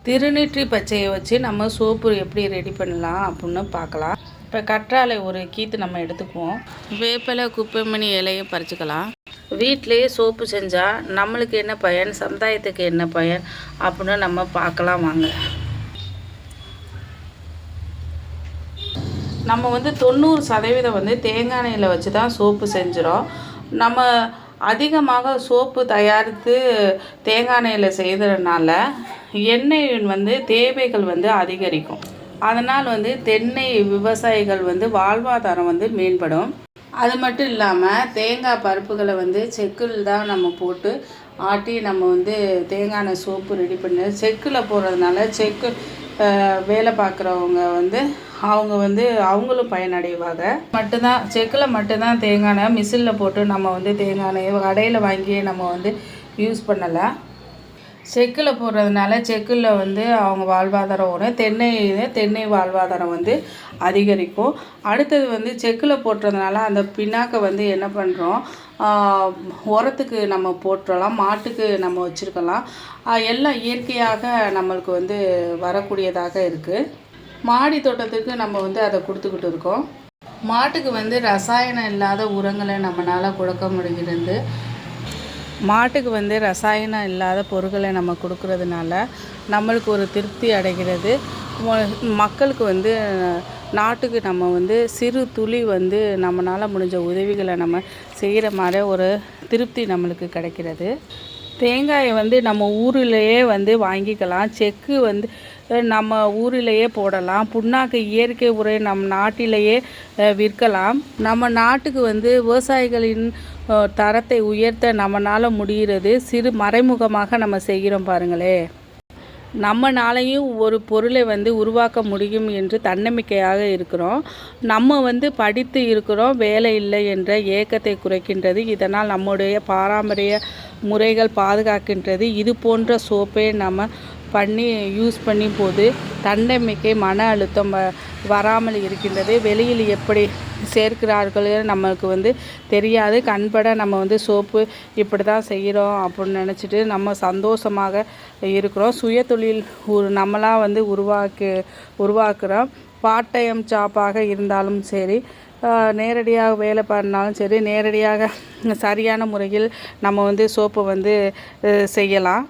திருநீற்றி பச்சையை வச்சு நம்ம சோப்பு எப்படி ரெடி பண்ணலாம் அப்படின்னு பார்க்கலாம். இப்போ கற்றாழை ஒரு கீத்து நம்ம எடுத்துக்குவோம். வேப்பிலை குப்பைமணி இலையை பறிச்சுக்கலாம். வீட்டிலேயே சோப்பு செஞ்சால் நம்மளுக்கு என்ன பயன், சமுதாயத்துக்கு என்ன பயன் அப்படின்னு நம்ம பார்க்கலாம் வாங்க. நம்ம 90% தேங்காய் எண்ணெயில் வச்சு தான் சோப்பு செஞ்சிடும். நம்ம அதிகமாக சோப்பு தயாரித்து தேங்காய் எண்ணெயில் செய்கிறதுனால எண்ணெயின் தேவைகள் அதிகரிக்கும். அதனால் தென்னை விவசாயிகள் வாழ்வாதாரம் மேம்படும். அது மட்டும் இல்லாமல் தேங்காய் பருப்புகளை செக்கில் தான் நம்ம போட்டு ஆட்டி நம்ம தேங்காய் எண்ணெய் சோப்பு ரெடி பண்ணி செக்கில் போடுறதுனால வேலை பார்க்குறவங்க அவங்க அவங்களும் பயனடைவாங்க. செக்கில் மட்டும்தான் தேங்காய் எண்ணெய் மிஷினில் போட்டு நம்ம தேங்காய் எண்ணெயை கடையில் வாங்கி நம்ம யூஸ் பண்ணலை. செக்கில் போடுறதுனால செக்கில் அவங்க வாழ்வாதாரம் ஓடும். தென்னை வாழ்வாதாரம் அதிகரிக்கும். அடுத்தது செக்கில் போட்டுறதுனால அந்த பின்னாக்கை என்ன பண்ணுறோம், உரத்துக்கு நம்ம போட்டுடலாம், மாட்டுக்கு நம்ம வச்சுருக்கலாம். எல்லாம் இயற்கையாக நம்மளுக்கு வரக்கூடியதாக இருக்குது. மாடி தோட்டத்துக்கு நம்ம அதை கொடுத்துக்கிட்டு இருக்கோம். மாட்டுக்கு ரசாயனம் இல்லாத உரங்களை நம்மளால் கொடுக்க முடிகிறது. மாட்டுக்கு ரசாயனம் இல்லாத பொருட்களை நம்ம கொடுக்கறதுனால நம்மளுக்கு ஒரு திருப்தி அடைகிறது. மக்களுக்கு நாட்டுக்கு நம்ம சிறு துளி நம்மளால் முடிஞ்ச உதவிகளை நம்ம செய்கிற மாதிரி ஒரு திருப்தி நம்மளுக்கு கிடைக்கிறது. தேங்காயை நம்ம ஊரிலேயே வாங்கிக்கலாம். செக்கு நம்ம ஊரிலேயே போடலாம். புண்ணாக்கு இயற்கை உரை நம் நாட்டிலேயே விற்கலாம். நம்ம நாட்டுக்கு விவசாயிகளின் தரத்தை உயர்த்த நம்மளால் முடிகிறது. மறைமுகமாக நம்ம செய்கிறோம் பாருங்களே. நம்மனாலையும் ஒரு பொருளை உருவாக்க முடியும் என்று தன்னம்பிக்கையாக இருக்கிறோம். நம்ம படித்து இருக்கிறோம், வேலை இல்லை என்ற ஏக்கத்தை குறைக்கின்றது. இதனால் நம்முடைய பாரம்பரிய முறைகள் பாதுகாக்கின்றது. இது போன்ற சோப்பை நம்ம யூஸ் பண்ணி போது தன்னம்பிக்கை, மன அழுத்தம் வராமல் இருக்கின்றது. வெளியில் எப்படி சேர்க்கிறார்கள் நம்மளுக்கு தெரியாது. கண்பட நம்ம சோப்பு இப்படி தான் செய்கிறோம் அப்படின்னு நினச்சிட்டு நம்ம சந்தோஷமாக இருக்கிறோம். சுய தொழில் நம்மளாக உருவாக்குறோம். பார்ட் டைம் ஜாப்பாக இருந்தாலும் சரி, நேரடியாக வேலை பண்ணாலும் சரி, நேரடியாக சரியான முறையில் நம்ம சோப்பை செய்யலாம்.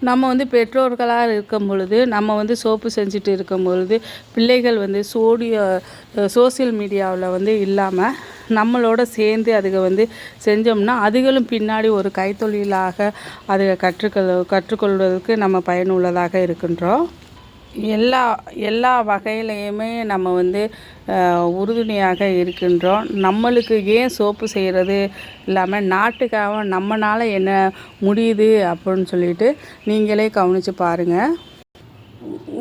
நம்ம பெற்றோர்களாக இருக்கும் பொழுது நம்ம சோப்பு செஞ்சுட்டு இருக்கும் பொழுது பிள்ளைகள் சோசியல் மீடியாவில் இல்லாமல் நம்மளோட சேர்ந்து அதுக செஞ்சோம்னா அதுகளும் பின்னாடி ஒரு கைத்தொழிலாக அதை கற்றுக்கொள்வதற்கு நம்ம பயனுள்ளதாக இருக்கின்றோம். எல்லா வகையிலையுமே நம்ம உறுதுணையாக இருக்கின்றோம். நம்மளுக்கு ஏன் சோப்பு செய்கிறது இல்லாமல் நாட்டுக்காக நம்மளால் என்ன முடியுது அப்படின்னு சொல்லிட்டு நீங்களே கவனித்து பாருங்கள்.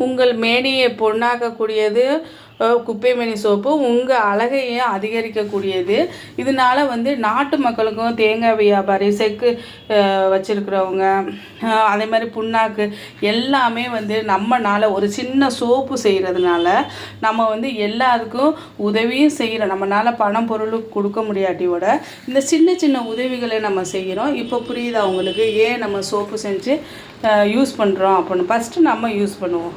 உங்கள் மேனியை பொண்ணாக்கக்கூடியது குப்பைமணி சோப்பு, உங்கள் அழகையும் அதிகரிக்கக்கூடியது. இதனால் நாட்டு மக்களுக்கும், தேங்காய் வியாபாரி, செக்கு வச்சுருக்கிறவங்க, அதே மாதிரி புண்ணாக்கு எல்லாமே நம்மளால் ஒரு சின்ன சோப்பு செய்கிறதுனால நம்ம எல்லாருக்கும் உதவியும் செய்கிறோம். நம்மளால் பணம் பொருள் கொடுக்க முடியாட்டியோட இந்த சின்ன சின்ன உதவிகளை நம்ம செய்கிறோம். இப்போ புரியுதா உங்களுக்கு ஏன் நம்ம சோப்பு செஞ்சு யூஸ் பண்ணுறோம் அப்படின்னு? ஃபஸ்ட்டு நம்ம யூஸ் பண்ணுவோம்.